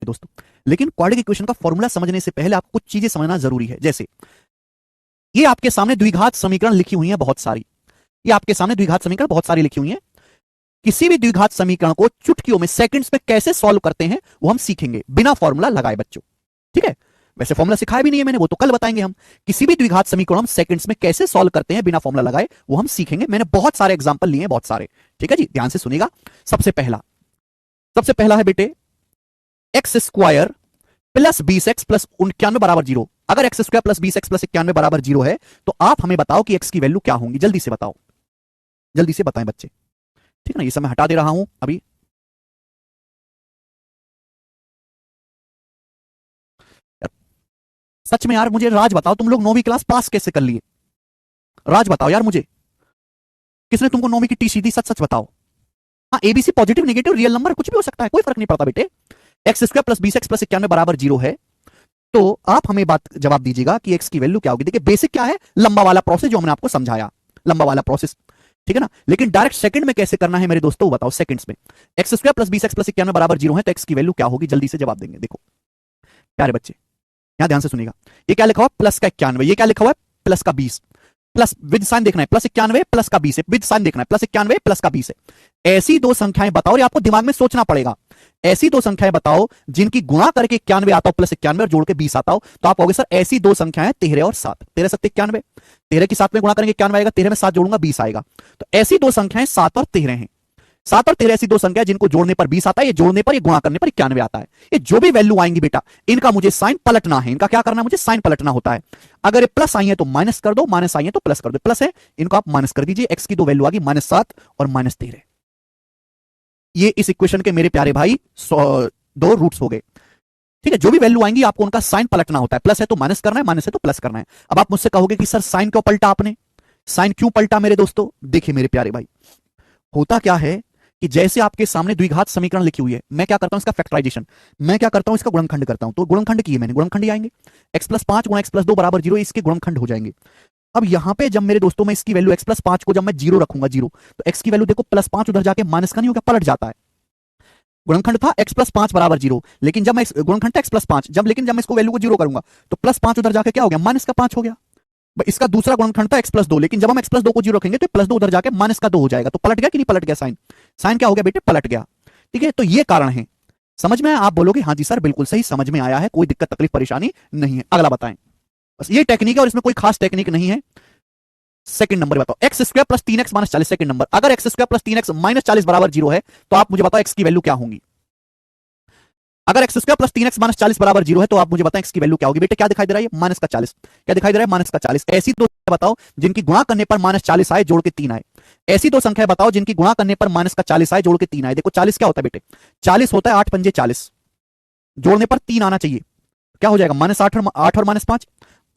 दोस्तों, लेकिन quadratic equation का फॉर्मूला समझने से पहले आपको कुछ चीजें समझना जरूरी है। जैसे ये आपके सामने द्विघात समीकरण लिखी हुई है बहुत सारी, ये आपके सामने द्विघात समीकरण बहुत सारी लिखी हुई है। किसी भी द्विघात समीकरण को चुटकियों में सेकंड्स में कैसे सॉल्व करते हैं वो हम सीखेंगे बिना फॉर्मूला लगाए बच्चों, ठीक है। वैसे फॉर्मूला सिखाया भी नहीं है मैंने, वो तो कल बताएंगे हम। किसी भी द्विघात समीकरण हम सेकंड्स में कैसे सॉल्व करते हैं बिना फॉर्मूला लगाए वो हम सीखेंगे। मैंने बहुत सारे एग्जांपल लिए हैं, बहुत सारे, ठीक है जी, ध्यान से सुनिएगा। सबसे पहला है बेटे x square plus 20x plus 91 बराबर 0। अगर x square plus 20x plus 91 बराबर 0 है तो आप हमें बताओ कि x की वैल्यू क्या होंगी। जल्दी से बताओ, जल्दी से बताएं बच्चे, ठीक है ना। ये सब मैं हटा दे रहा हूं अभी। सच में यार मुझे राज बताओ, तुम लोग 9वीं क्लास पास कैसे कर लिए? राज बताओ यार मुझे, किसने तुमको 9वीं की टीसी दी? सच सच बताओ। हाँ, ABC positive negative real number कुछ भी हो सकता है, कोई फर्क नहीं पड़ता बेटे। X square plus 20x plus 91 बराबर 0 है तो आप हमें बात जवाब दीजिएगा कि x की वैल्यू क्या होगी। देखिए बेसिक क्या है, लंबा वाला प्रोसेस जो हमने आपको समझाया, लंबा वाला प्रोसेस, ठीक है ना। लेकिन डायरेक्ट सेकंड में कैसे करना है मेरे दोस्तों, बताओ सेकंड्स में। X square plus 20x plus 91 बराबर 0 है तो x की वैल्यू क्या होगी? जल्दी से जवाब देंगे। देखो प्यारे बच्चे, यहां ध्यान से सुनिएगा। ये क्या लिखा हुआ? प्लस का 91, ये क्या लिखा हुआ है? प्लस का 20, प्लस विद साइन देखना है, प्लस 91 प्लस का 20 है, विद साइन देखना है, प्लस 91 प्लस का 20 है। ऐसी दो संख्याएं बताओ, ये आपको दिमाग में सोचना पड़ेगा। ऐसी दो संख्याएं बताओ जिनकी गुणा करके 91 आता हो प्लस 91 और जोड़ के 20 आता हो, तो आप कहोगे सर ऐसी दो संख्याएं 13 और 7। 13 7 91, 13 की 7 में गुणा करेंगे 91 आएगा, 13 में 7 जोड़ूंगा 20 आएगा। तो ऐसी दो संख्याएं 7 और 13 हैं। 7 और 13 ऐसी दो संख्या जिनको जोड़ने पर 20 आता है, ये जोड़ने पर, ये गुणा करने पर 91 आता है। ये जो भी वैल्यू आएंगी बेटा, इनका मुझे साइन पलटना है। इनका क्या करना है? मुझे साइन पलटना होता है। अगर ये प्लस आई है तो माइनस कर दो, माइनस आई है तो प्लस कर दो। प्लस है, इनको आप माइनस कर दीजिए। एक्स की दो वैल्यू आ गई -7 और -13। ये इस इक्वेशन के मेरे प्यारे भाई दो रूट्स हो गए, ठीक है। जो भी वैल्यू आएंगी आपको उनका साइन पलटना होता है। प्लस है तो माइनस करना है, माइनस है तो प्लस करना है। अब आप मुझसे कहोगे कि सर साइन क्यों पलटा आपने? साइन क्यों पलटा मेरे दोस्तों? देखिए मेरे प्यारे भाई, होता क्या है कि जैसे आपके सामने द्विघात समीकरण लिखी हुई है, मैं क्या करता हूं इसका फैक्टराइजेशन, मैं क्या करता हूं इसका गुणनखंड करता हूं। तो गुणनखंड किए मैंने, गुणनखंड ही आएंगे। x प्लस 5 गुणा x प्लस 2 बराबर 0, इसके गुणनखंड हो जाएंगे। अब यहां पे जब मेरे दोस्तों में इसकी वैल्यू x प्लस 5 को जब मैं 0 रखूंगा, 0, तो x की वैल्यू देखो प्लस 5 उधर जाके माइनस का नहीं होगा, पलट जाता है। गुणनखंड था x प्लस 5 बराबर 0, लेकिन जब मैं गुणनखंड था x प्लस 5, लेकिन जब मैं इसको वैल्यू को 0 करूंगा तो प्लस 5 उधर जाके क्या हो गया? माइनस का 5 हो गया। इसका दूसरा गुणनखंड था x प्लस 2, लेकिन जब हम x प्लस 2 को 0 रखेंगे तो प्लस 2 उधर जाके माइनस का 2 हो जाएगा। तो पलट गया कि नहीं पलट गया? साइन, साइन क्या हो गया बेटे? पलट गया, ठीक है। तो ये कारण है, समझ में? आप बोलोगे हाँ जी सर बिल्कुल सही, समझ में आया है, कोई दिक्कत तकलीफ परेशानी नहीं है। अगला बताएं, बस ये टेक्निक है और इसमें कोई खास टेक्निक नहीं है। सेकंड नंबर बताओ, x square plus 3x minus 40। Second number, अगर x square plus 3x minus 40 बराबर 0 है तो आप मुझे बताओ एक्स की वैल्यू क्या होंगी। अगर x square plus 3x minus 40 बराबर 0 है तो आप मुझे बताएं एक्स की वैल्यू क्या होगी। बेटे क्या दिखाई दे रहा है? माइनस का 40। क्या दिखाई दे रहा है? माइनस का 40। ऐसी दो बताओ जिनकी गुणा करने पर माइनस 40 आए, जोड़ के 3 आए। ऐसी दो संख्या बताओ जिनकी गुणा करने पर माइनस का 40 आए, जोड़ के 3 आए। देखो 40 क्या होता है बेटे? 40 होता है 8 पंजे 40, जोड़ने पर 3 आना चाहिए। क्या हो जाएगा? -8 और -5।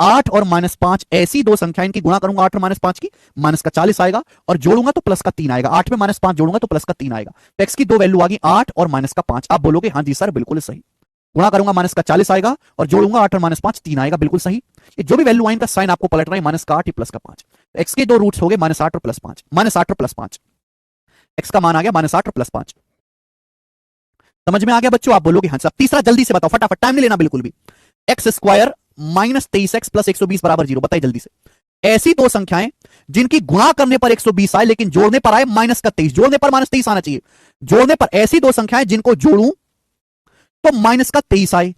8 और -5 ऐसी दो संख्या, इनकी गुणा करूंगा 8 और -5 की, माइनस का 40 आएगा, और जोड़ूंगा तो प्लस का 3 आएगा। 8 में -5 जोड़ूंगा तो प्लस का 3 आएगा। तो एक्स की दो वैल्यू आ गई 8 और माइनस का 5। आप बोलोगे हाँ जी सर बिल्कुल सही, गुणा करूंगा माइनस का 40 आएगा और जोड़ूंगा 8 और -5 3 आएगा, बिल्कुल सही। ये जो भी वैल्यू आई इनका साइन आपको पलट रहा है, -8 प्लस का 5। एक्स के दो रूट्स हो गए -8 और +5, -8 और +5। एक्स का मान आ गया -8 और +5। समझ में आ गया बच्चों? आप बोलोगे हाँ सर। तीसरा जल्दी से बताओ, फटाफट, टाइम नहीं लेना बिल्कुल भी। एक्स स्क्वायर -23x प्लस 120 बराबर 0, बताइए जल्दी से। ऐसी दो संख्याएं जिनकी गुणा करने पर 120 आए लेकिन जोड़ने पर आए -23, जोड़ने पर -23 आना चाहिए। जोड़ने पर ऐसी दो संख्याएं जिनको जोड़ूं तो -23 आए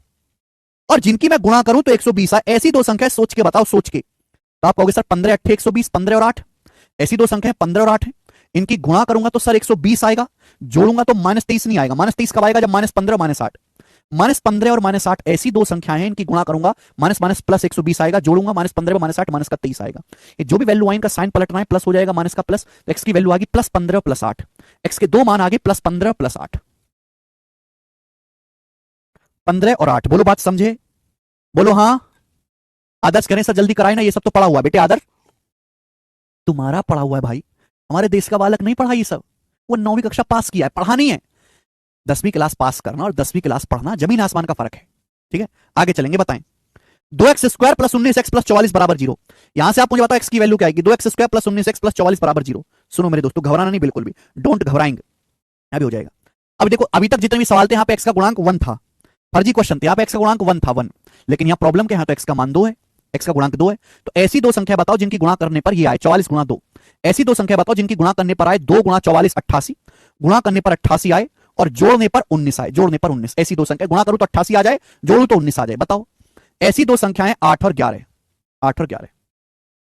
और जिनकी मैं गुणा करूं तो 120 आए। ऐसी दो संख्याएं सोच के बताओ, सोच के। तो आप कहोगे सर 15 8 120, 15 और 8। ऐसी दो संख्याएं 15 और 8 है, इनकी गुणा करूंगा तो सर 120 आएगा, जोड़ूंगा तो -23 नहीं आएगा। -23 कब आएगा? जब -15 और -8। -15 और -8 ऐसी दो संख्याएं हैं, इनकी गुणा करूंगा माइनस माइनस प्लस 120 आएगा, जोड़ूंगा -15 में -8 माइनस का 23 आएगा। ये जो भी वैल्यू आए इनका साइन पलटना है, प्लस हो जाएगा माइनस का प्लस। तो एक्स की वैल्यू आ गई +15 और +8। एक्स के दो मान आ गए +15 और +8, 15 और 8। बोलो बात समझे? बोलो हाँ। आदर्श करें सर, जल्दी कराए ना, ये सब तो पढ़ा हुआ बेटे। आदर्श तुम्हारा पढ़ा हुआ है भाई, हमारे देश का बालक नहीं पढ़ा ये सब। वो 9वीं कक्षा पास किया है, पढ़ा नहीं है। 10वीं क्लास पास करना और 10वीं क्लास पढ़ना जमीन आसमान का फर्क है, ठीक है। आगे चलेंगे, बताएं। 2x square plus 19x plus 44 बराबर 0। यहां से आप मुझे बताओ x की वैल्यू क्या आएगी। 2x square plus 19x plus 44 बराबर 0। सुनो मेरे दोस्तों, घबराना नहीं बिल्कुल भी, डोंट घबराएंगे, अभी हो जाएगा। अब देखो, अभी तक जितने भी सवाल थे यहाँ पे x का गुणांक 1 था, फर्जी क्वेश्चन थे। यहाँ पे एक्स का गुणांक 1 था, 1, लेकिन यहाँ प्रॉब्लम क्या है, तो एक्स का मान 2 है, एक्स का गुणांक 2 है। तो ऐसी दो संख्या बताओ जिनकी गुणा करने पर ये आए 44 गुणा 2। ऐसी दो संख्या बताओ जिनकी गुणा करने पर आए 2 गुणा 44 88, गुणा करने पर 88 आए और जोड़ने पर 19 आए, जोड़ने पर 19। ऐसी दो संख्या, गुणा करूं तो 88 आ जाए, जोड़ू तो 19 आ जाए। बताओ ऐसी दो संख्याएं 8 और 11, 8 और 11।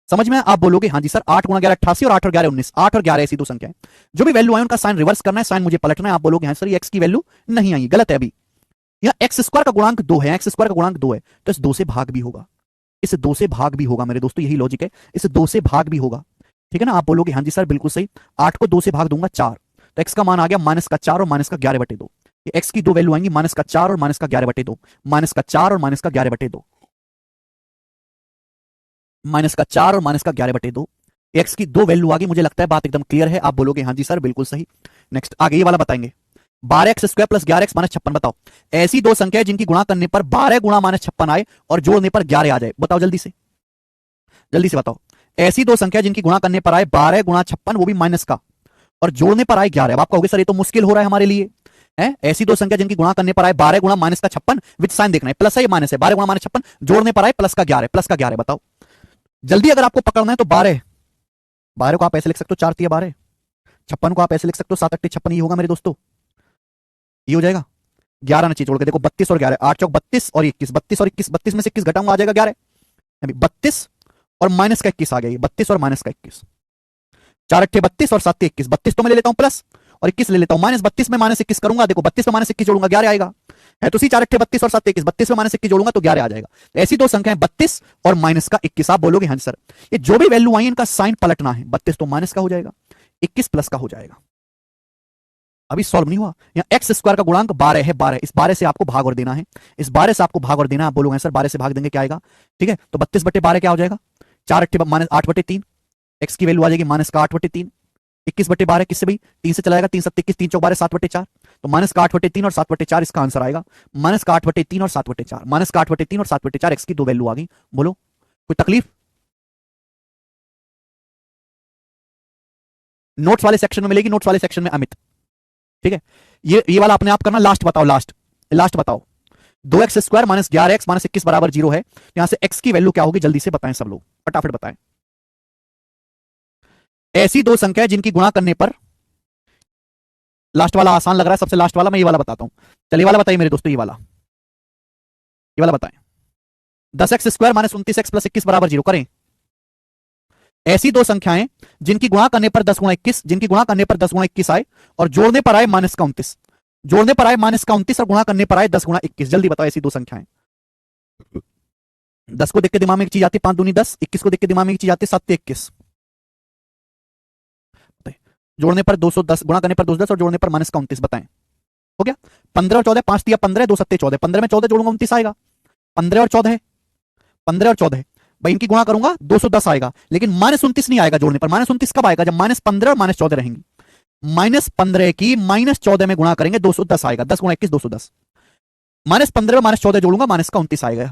समझ में? आप बोलोगे हाँ जी सर 8 गुणा 11 88 और 8 और 11 19, 8 और 11 ऐसी दो संख्याएं। जो भी वैल्यू आए उनका साइन रिवर्स करना है, साइन मुझे पलटना है। आप बोलोगे हाँ सर ये एक्स की वैल्यू नहीं आई, गलत है। अभी यहाँ एक्स स्क्वायर का गुणांक 2 है, एक्स स्क्वायर का गुणांक 2 है, तो इस 2 से भाग भी होगा, इस 2 से भाग भी होगा मेरे दोस्तों, यही लॉजिक है, इस 2 से भाग भी होगा। ठीक है ना? आप बोलोगे हाँ जी सर बिल्कुल सही, 8 को 2 से भाग दूंगा 4, तो एक्स का मान आ गया माइनस का 4 और माइनस का 11/2। ये एक्स की दो वैल्यू आएंगी माइनस का 4 और माइनस का 11/2, माइनस का 4 और माइनस का 11/2, माइनस का 4 और माइनस का 11/2। एक्स की दो वैल्यू आ गई। मुझे लगता है बात एकदम क्लियर है। आप बोलोगे हाँ जी सर बिल्कुल सही। नेक्स्ट आगे ये वाला बताएंगे, 12x² प्लस 11x माइनस 56। बताओ ऐसी दो संख्या जिनकी गुणा करने पर 12 गुणा माइनस 56 आए और जोड़ने पर 11 आ जाए। बताओ जल्दी से, जल्दी से बताओ। ऐसी दो संख्या जिनकी गुणा करने पर आए 12 गुणा 56, वो भी माइनस का, और जोड़ने पर आए 11। अब आप कहोगे सर ये तो मुश्किल हो रहा है हमारे लिए, है? ऐसी दो संख्या जिनकी गुणा करने पर आए 12 गुणा माइनस का 56, विद साइन देखना है, प्लस है या माइनस है। 12 गुणा माइनस 56 जोड़ने पर आए प्लस का 11, प्लस का 11। बताओ जल्दी, अगर आपको पकड़ना है तो 12, 12 को आप ऐसे लिख सकते हो 4 3 12, 56 को आप ऐसे लिख सकते हो 7 8 56। ये होगा मेरे दोस्तों, ये हो जाएगा। 11 नीचे जोड़ के देखो, 32 और 11, 8 चौक 32 और 21, 32 और 21, 32 में से 21 घटाऊंगा आ जाएगा 11, 32 और माइनस का 21 आ गया, 32 और माइनस का 21, 4 अट्ठे 32 और 7 21, 32 तो मैं ले लेता हूं प्लस और 21 ले लेता हूं माइनस, 32 में माइनस 21 करूंगा, देखो 32 में माइनस 21 जोड़ूंगा 11 आएगा, है तो सी। 4 अट्ठे 32 और 7 21, 32 में माइनस 21 जोड़ूंगा तो 11 आ जाएगा। ऐसी दो संख्याएं 32 और माइनस का 21। आप बोलोगे हाँ सर ये जो भी वैल्यू आई इनका साइन पलटना है, 32 तो माइनस का हो जाएगा, 21 प्लस का हो जाएगा। अभी सॉल्व नहीं हुआ। यहाँ एक्स स्क्वायर का गुणांक 12 है, 12, इस 12 से आपको भाग और देना है, इस 12 से आपको भाग और देना है। आप बोलोगे सर 12 से भाग देंगे क्या आएगा? ठीक है, तो 32/12 क्या हो जाएगा? 4 अट्ठे माइनस 8/3, एक्स की वैल्यू आ जाएगी माइनस का 8/3। 21/12 किससे भाई? 3 से चलाएगा, 3 7 21, 3 चौक 12, 7/4, तो माइनस का 8/3 और 7/4 इसका आंसर आएगा। माइनस का 8/3 और 7/4, माइनस का 8/3 और 7/4, एक्स की दो वैल्यू आ गई। बोलो कोई तकलीफ? नोट्स वाले सेक्शन में मिलेगी, नोट्स वाले सेक्शन में अमित। ठीक है, ये वाला अपने आप करना। लास्ट बताओ, लास्ट लास्ट बताओ। 2x² माइनस 11x माइनस 21 बराबर 0 है, यहां से x की वैल्यू क्या होगी? जल्दी से बताएं सब लोग, फटाफट बताएं। ऐसी दो संख्या जिनकी गुणा करने पर, लास्ट वाला आसान लग रहा है सबसे लास्ट वाला, मैं ये वाला बताता हूं। चलिए वाला बताइए मेरे दोस्तों, ये वाला बताएं। 10x² माइनस 29x प्लस 21 बराबर 0 करें। ऐसी दो संख्याएं जिनकी गुणा करने पर 10 गुणा 21, जिनकी गुणा करने पर 10 गुणा 21 आए और जोड़ने पर आए माइनस का 29, जोड़ने पर आए माइनस का 29 और गुणा करने पर आए 10 गुणा 21। जल्दी बताओ ऐसी दो संख्याएं। 10 को देख के दिमाग में एक चीज आती है 5 दूनी 10, 21 को देख के दिमाग में एक चीज आती है 7 21। जोड़ने पर 210, गुणा करने पर 210 और जोड़ने पर माइनस का 29। बताएं हो गया? 15 और 14, 5 दिया 15, 2 सत्ते 14, 15 में 14 जोड़ूंगा 29 आएगा। 15 और 14, 15 और 14 भाई इनकी गुणा करूंगा 210 आएगा, लेकिन माइनस 29 नहीं आएगा जोड़ने पर। माइनस 29 कब आएगा? जब माइनस 15 और माइनस 14 रहेंगी। माइनस 15 की माइनस 14 में गुणा करेंगे 210 आएगा, 10 गुणा 21 210। माइनस 15 में माइनस 14 जोड़ूंगा माइनस का 29 आएगा।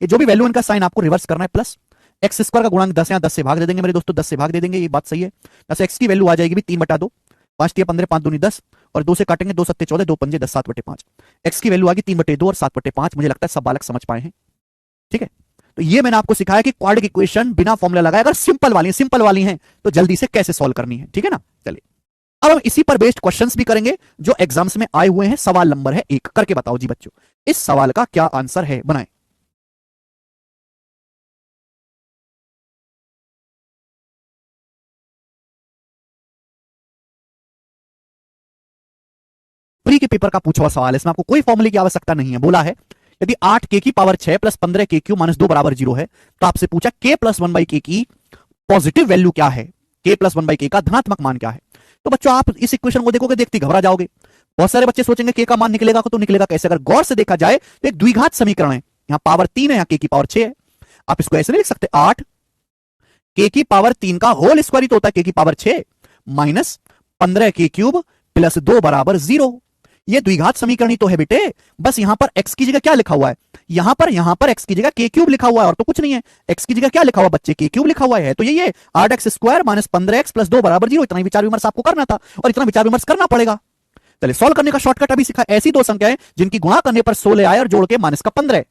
ये जो भी वैल्यू इनका साइन आपको रिवर्स करना है, प्लस एक्स स्क्वायर का गुणांक 10 है, 10 से भाग दे देंगे मेरे दोस्तों, 10 से भाग दे देंगे, ये बात सही है। 10 एक्स की वैल्यू आ जाएगी भी 3/2, 5 दिया 15, 5 दूनी 10 और 2 से काटेंगे 2 सत्ते 14, 2 पंजे 10, 7/5। एक्स की वैल्यू आ गई 3/2 और 7/5। मुझे लगता है सब बालक समझ पाए हैं। ठीक है, तो ये मैंने आपको सिखाया कि क्वाड्रेटिक इक्वेशन बिना फॉर्मूला लगाए, अगर सिंपल वाली हैं तो जल्दी से कैसे सॉल्व करनी है। ठीक है ना? चलिए अब हम इसी पर बेस्ड क्वेश्चंस भी करेंगे जो एग्जाम्स में आए हुए हैं। सवाल नंबर है 1, करके बताओ जी बच्चों, इस सवाल का क्या आंसर है? बनाएं। प्री के पेपर का पूछा हुआ सवाल है, इसमें आपको कोई फॉर्मूले की आवश्यकता नहीं है। बोला है यदि 8k की पावर 6 प्लस 15k³ माइनस 2 बराबर 0 है, तो आपसे पूछा k प्लस 1/k की पॉजिटिव वैल्यू क्या है, k प्लस 1/k का धनात्मक मान क्या है। तो बच्चों आप इस इक्वेशन को देखोगे, देखते घबरा जाओगे। बहुत सारे बच्चे सोचेंगे k का मान निकलेगा, तो निकलेगा कैसे? अगर गौर से देखा जाए तो एक द्विघात समीकरण है, यहां पावर 3 है, यहां k की पावर 6 है। आप इसको ऐसे नहीं लिख सकते 8 k की पावर 3 का होल स्क्वायर ही तो होता है k की पावर 6 माइनस 15k³ प्लस 2 बराबर 0। ये द्विघात समीकरण ही तो है बेटे। बस यहां पर x की जगह क्या लिखा हुआ है? यहां पर x की जगह k³ लिखा हुआ है, और तो कुछ नहीं है। x की जगह क्या लिखा हुआ बच्चे? k³ लिखा हुआ है, तो ये 8x² माइनस 15x प्लस 2 बराबर 0। इतना विचार विमर्श आपको करना था और इतना विचार विमर्श करना पड़ेगा। चलिए सॉल्व करने का शॉर्टकट अभी सीखा। ऐसी दो संख्याएं जिनकी गुणा करने पर 16 आए और जोड़ के माइनस का 15।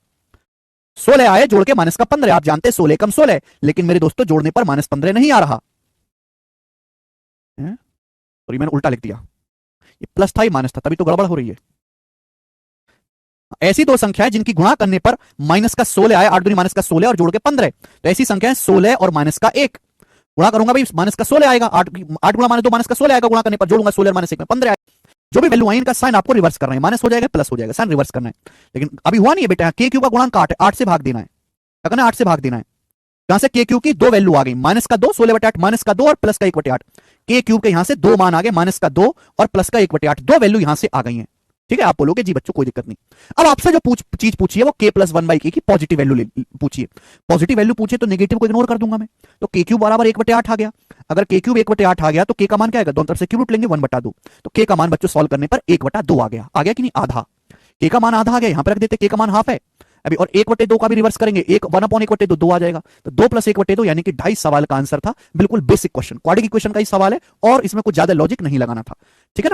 16 आए जोड़ के माइनस का 15। आप जानते हैं 16 कम 16, लेकिन मेरे दोस्तों जोड़ने पर माइनस 15 नहीं आ रहा। सॉरी मैंने उल्टा लिख दिया, ये प्लस था, ये माइनस था, तभी तो गड़बड़ हो रही है। ऐसी दो संख्याएं जिनकी गुणा करने पर माइनस का 16 आए, 8 दूनी माइनस का 16 और जोड़ के 15। तो ऐसी संख्याएं 16 और माइनस का 1। गुणा करूंगा भाई माइनस का 16 आएगा, 8 गुणा माइनस 2 माइनस का 16 आएगा, गुणा करने पर जोड़ूंगा 16 माइनस 1 में 15 आएगा। जो भी वैल्यू आई इनका साइन आपको रिवर्स करना है, माइनस हो जाएगा प्लस हो जाएगा, साइन रिवर्स करना है। लेकिन अभी हुआ नहीं है बेटा, के क्यू का गुणांक 8 है, 8 से भाग देना है, क्या करना है 8 से भाग देना है। यहां से के क्यू की दो वैल्यू आ गई, माइनस का 2 16/8, माइनस का 2 और प्लस का 1/8। के क्यूब के यहां से दो मान आ गए, माइनस का 2 और प्लस का 1/8, दो वैल्यू यहां से आ गई हैं। ठीक है, आप बोलोगे जी बच्चों कोई दिक्कत नहीं। अब आपसे जो चीज पूछी है वो k + 1/k की पॉजिटिव वैल्यू पूछिए। पॉजिटिव वैल्यू पूछे तो नेगेटिव को इग्नोर कर दूंगा मैं, तो k क्यूब बराबर 1/8 आ गया। अगर k क्यूब 1/8 आ गया तो k का मान क्या आएगा, दोनों तरफ से क्यूब रूट लेंगे 1/2, तो k का मान बच्चों सॉल्व करने पर 1/2 आ गया। आ गया कि नहीं, आधा। k का मान आधा आ गया, यहां पर रख देते, k का मान हाफ है अभी, और 1/2 का भी रिवर्स करेंगे, 1/1/2 2 आ जाएगा, तो 2 + 1/2 यानी कि 2.5 सवाल का आंसर था। बिल्कुल बेसिक क्वेश्चन, क्वाड्रेटिक इक्वेशन का ही सवाल है और इसमें कुछ ज्यादा लॉजिक नहीं लगाना था। ठीक है ना।